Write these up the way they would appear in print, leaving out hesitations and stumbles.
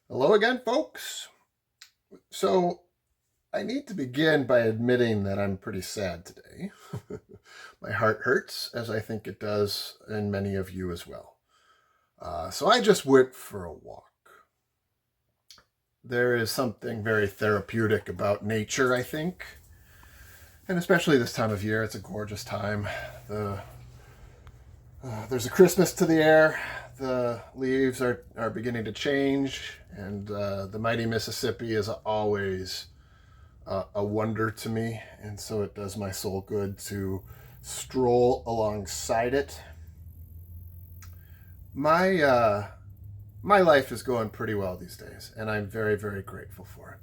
Hello again, folks. So, I need to begin by admitting that I'm pretty sad today. My heart hurts, as I think it does in many of you as well. So, I just went for a walk. There is something very therapeutic about nature, I think. And especially this time of year, it's a gorgeous time. There's a Christmas to the air. The leaves are beginning to change, and the mighty Mississippi is always a wonder to me, and so it does my soul good to stroll alongside it. My life is going pretty well these days, and I'm very, very grateful for it.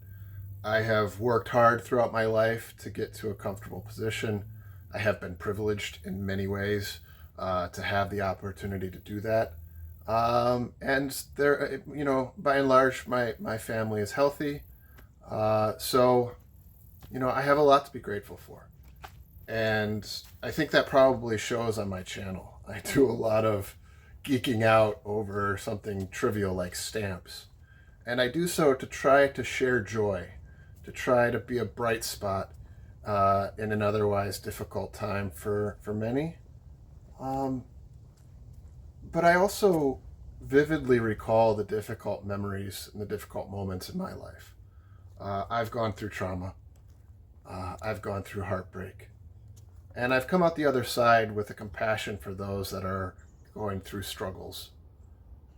I have worked hard throughout my life to get to a comfortable position. I have been privileged in many ways to have the opportunity to do that. And there, by and large, my family is healthy. So, I have a lot to be grateful for. And I think that probably shows on my channel. I do a lot of geeking out over something trivial like stamps. And I do so to try to share joy, to try to be a bright spot in an otherwise difficult time for many. But I also vividly recall the difficult memories and the difficult moments in my life. I've gone through trauma. I've gone through heartbreak. And I've come out the other side with a compassion for those that are going through struggles.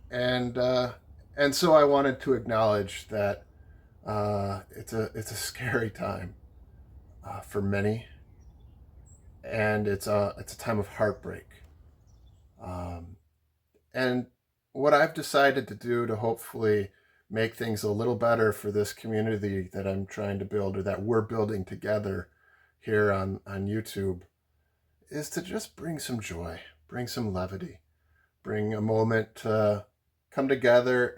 And so I wanted to acknowledge that it's a scary time for many, and it's a time of heartbreak. And what I've decided to do to hopefully make things a little better for this community that I'm trying to build, or that we're building together here on YouTube, is to just bring some joy, bring some levity, bring a moment to come together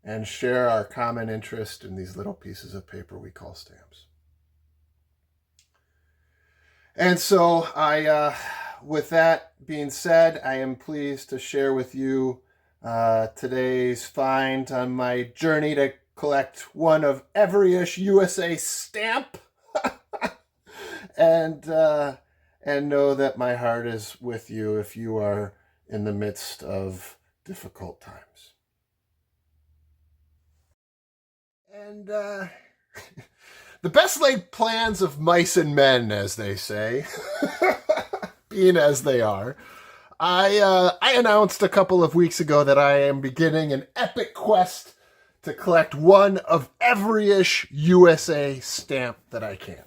and share our common interest in these little pieces of paper we call stamps. And so with that being said, I am pleased to share with you today's find on my journey to collect one of every-ish USA stamp. and know that my heart is with you if you are in the midst of difficult times. And the best laid plans of mice and men, as they say, being as they are, I announced a couple of weeks ago that I am beginning an epic quest to collect one of every-ish USA stamp that I can.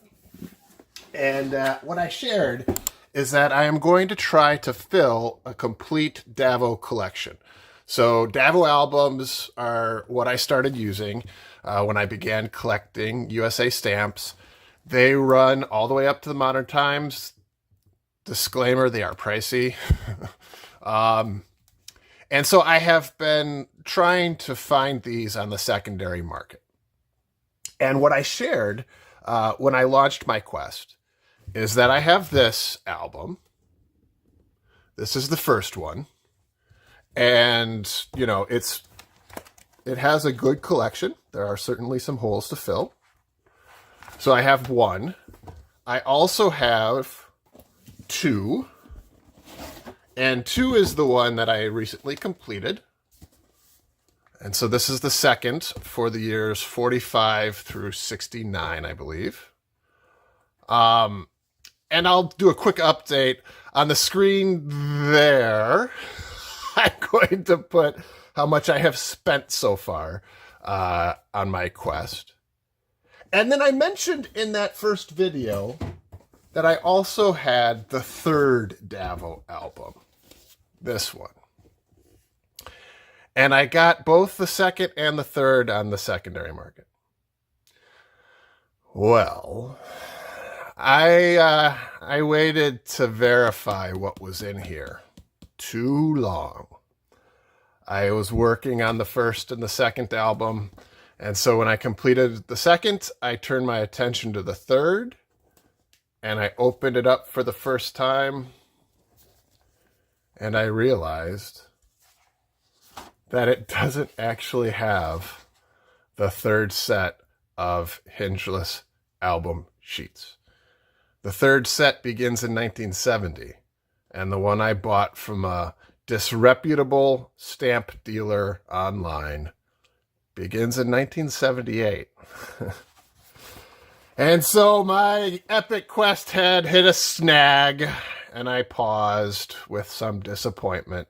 And what I shared is that I am going to try to fill a complete Davo collection. So Davo albums are what I started using when I began collecting USA stamps. They run all the way up to the modern times. Disclaimer, they are pricey. And so I have been trying to find these on the secondary market. And what I shared when I launched my quest is that I have this album. This is the first one. And, it has a good collection. There are certainly some holes to fill. So I have one. I also have two. And two is the one that I recently completed. And so this is the second for the years 45 through 69, I believe. And I'll do a quick update on the screen there. I'm going to put how much I have spent so far on my quest. And then I mentioned in that first video that I also had the third Davo album, this one. And I got both the second and the third on the secondary market. Well, I waited to verify what was in here too long. I was working on the first and the second album, and so when I completed the second, I turned my attention to the third, and I opened it up for the first time, and I realized that it doesn't actually have the third set of hingeless album sheets. The third set begins in 1970, and the one I bought from a disreputable stamp dealer online begins in 1978. And so my epic quest had hit a snag, and I paused with some disappointment,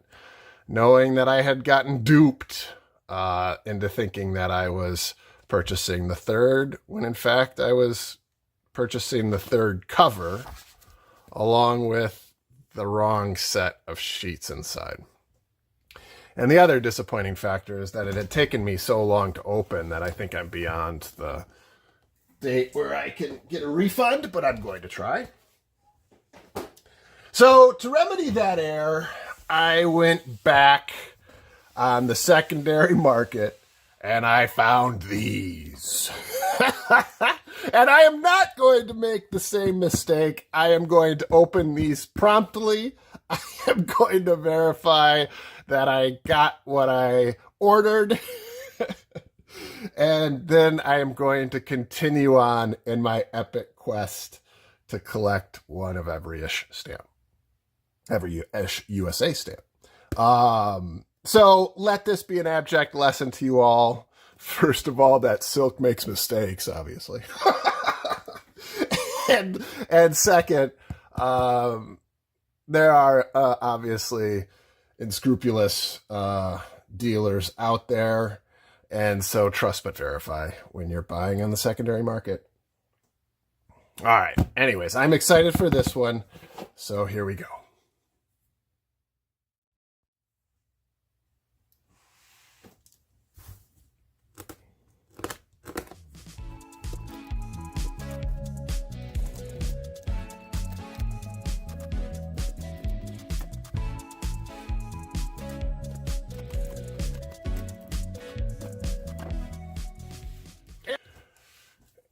knowing that I had gotten duped into thinking that I was purchasing the third, when in fact I was purchasing the third cover along with the wrong set of sheets inside. And the other disappointing factor is that it had taken me so long to open that I think I'm beyond the date where I can get a refund, but I'm going to try. So to remedy that error, I went back on the secondary market and I found these. And I am not going to make the same mistake. I am going to open these promptly. I am going to verify that I got what I ordered. And then I am going to continue on in my epic quest to collect one of every ish stamp. Every ish USA stamp. So let this be an abject lesson to you all. First of all, that silk makes mistakes, obviously. and second, there are obviously unscrupulous dealers out there. And so trust but verify when you're buying on the secondary market. All right. Anyways, I'm excited for this one. So here we go.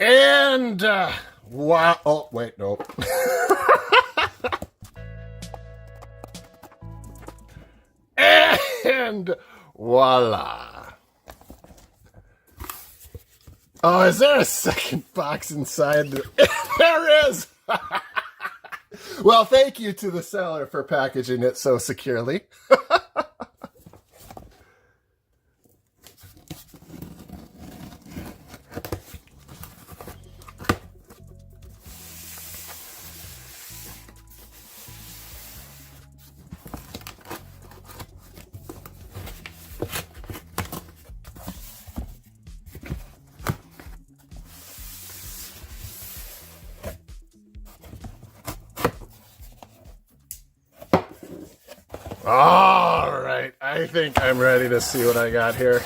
And, wow. Oh, wait, nope. And voila. Oh, is there a second box inside? There is. Well, thank you to the seller for packaging it so securely. All right, I think I'm ready to see what I got here.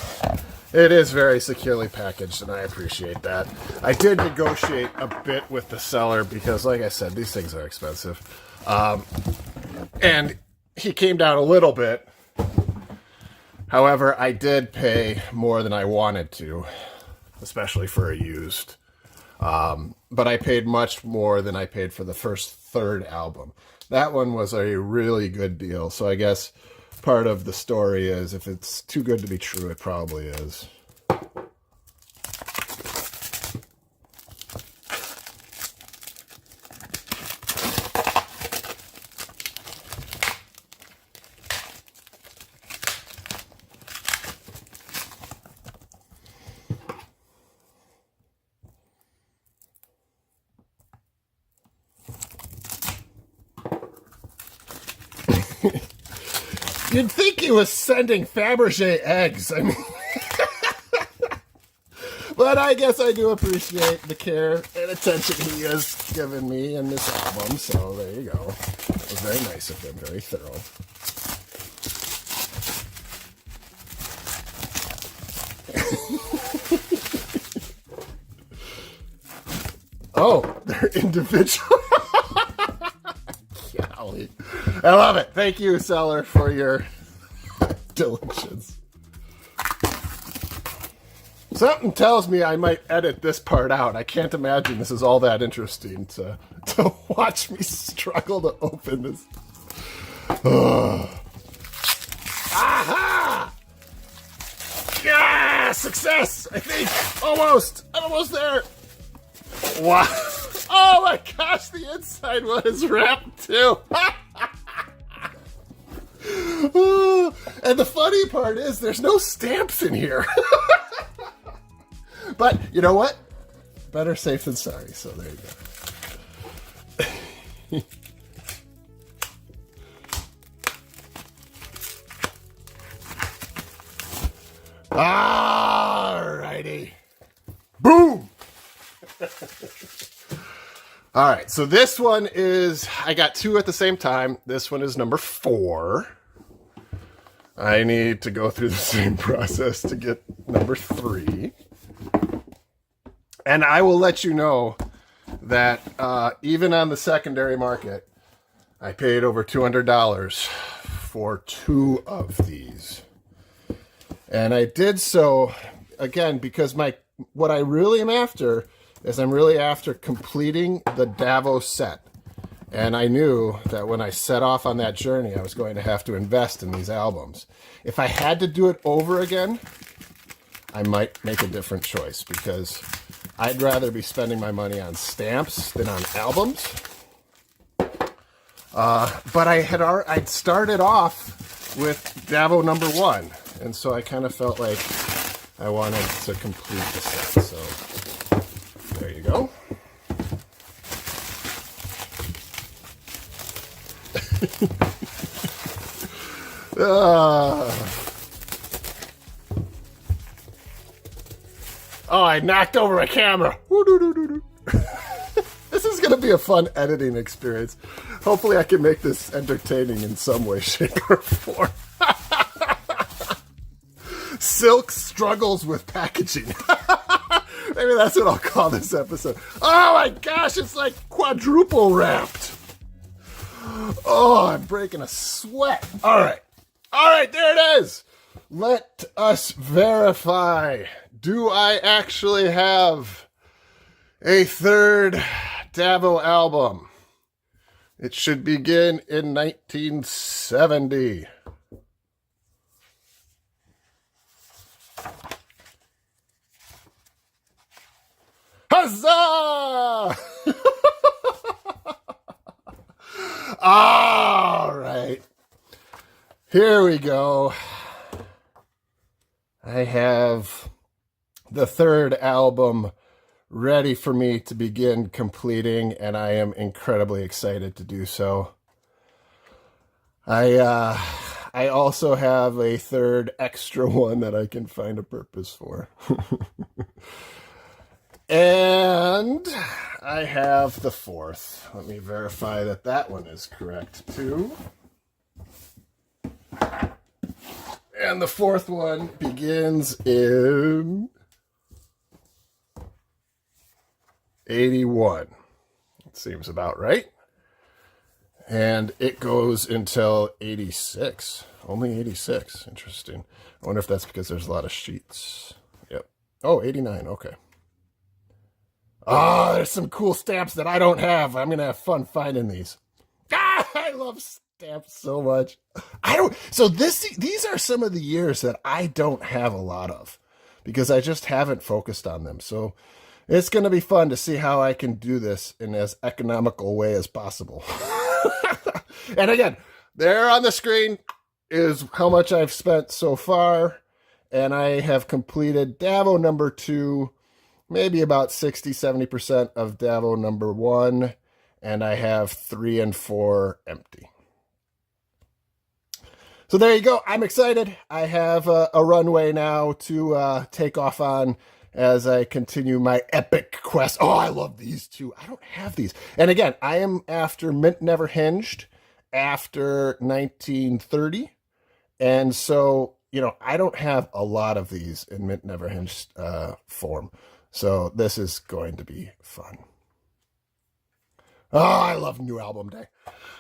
It is very securely packaged, and I appreciate that. I did negotiate a bit with the seller because, like I said, these things are expensive. And he came down a little bit. However, I did pay more than I wanted to, especially for a used. But I paid much more than I paid for the third album. That one was a really good deal. So I guess part of the story is if it's too good to be true, it probably is. You'd think he was sending Fabergé eggs. I mean, but I guess I do appreciate the care and attention he has given me in this album. So there you go. It was very nice of him, very thorough. Oh, they're individual. Golly. I love it. Thank you, seller, for your diligence. Something tells me I might edit this part out. I can't imagine this is all that interesting to watch me struggle to open this. Aha! success, I think. Almost. I'm almost there. Wow. Oh my gosh, the inside one is wrapped too. And the funny part is there's no stamps in here. But you know what? Better safe than sorry, so there you go. Alrighty. Boom! Alright, so this one is, I got two at the same time. This one is number 4. I need to go through the same process to get number 3. And I will let you know that even on the secondary market, I paid over $200 for 2 of these. And I did so, again, because what I really am after is I'm really after completing the Davo set. And I knew that when I set off on that journey, I was going to have to invest in these albums. If I had to do it over again, I might make a different choice, because I'd rather be spending my money on stamps than on albums. But I'd started off with Davo number 1. And so I kind of felt like I wanted to complete the set. So there you go. Oh, I knocked over a camera. This is going to be a fun editing experience. Hopefully I can make this entertaining in some way, shape, or form. Silk struggles with packaging. Maybe that's what I'll call this episode. Oh my gosh, it's like quadruple wrapped. Oh, I'm breaking a sweat. All right, there it is. Let us verify. Do I actually have a third Davo album? It should begin in 1970. Huzzah! All right. Here we go. I have the third album ready for me to begin completing, and I am incredibly excited to do so. I also have a third extra one that I can find a purpose for. And I have the fourth. Let me verify that that one is correct too. And the fourth one begins in 81. It seems about right. And it goes until 86. Only 86. Interesting. I wonder if that's because there's a lot of sheets. Yep. Oh, 89. Okay. Oh, there's some cool stamps that I don't have. I'm going to have fun finding these. Ah, I love stamps so much. So these are some of the years that I don't have a lot of, because I just haven't focused on them. So it's going to be fun to see how I can do this in as economical way as possible. And again, there on the screen is how much I've spent so far. And I have completed Davo number 2, maybe about 60-70% of Davo number 1. And I have 3 and 4 empty. So there you go. I'm excited. I have a runway now to take off on as I continue my epic quest. Oh, I love these two. I don't have these. And again, I am after Mint Never Hinged after 1930. And so, I don't have a lot of these in Mint Never Hinged form. So this is going to be fun. Oh, I love new album day.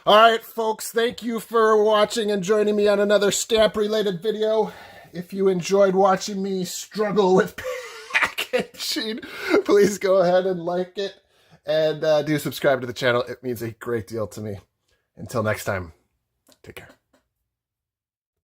All right, folks, thank you for watching and joining me on another stamp-related video. If you enjoyed watching me struggle with packaging, please go ahead and like it. And do subscribe to the channel. It means a great deal to me. Until next time, take care.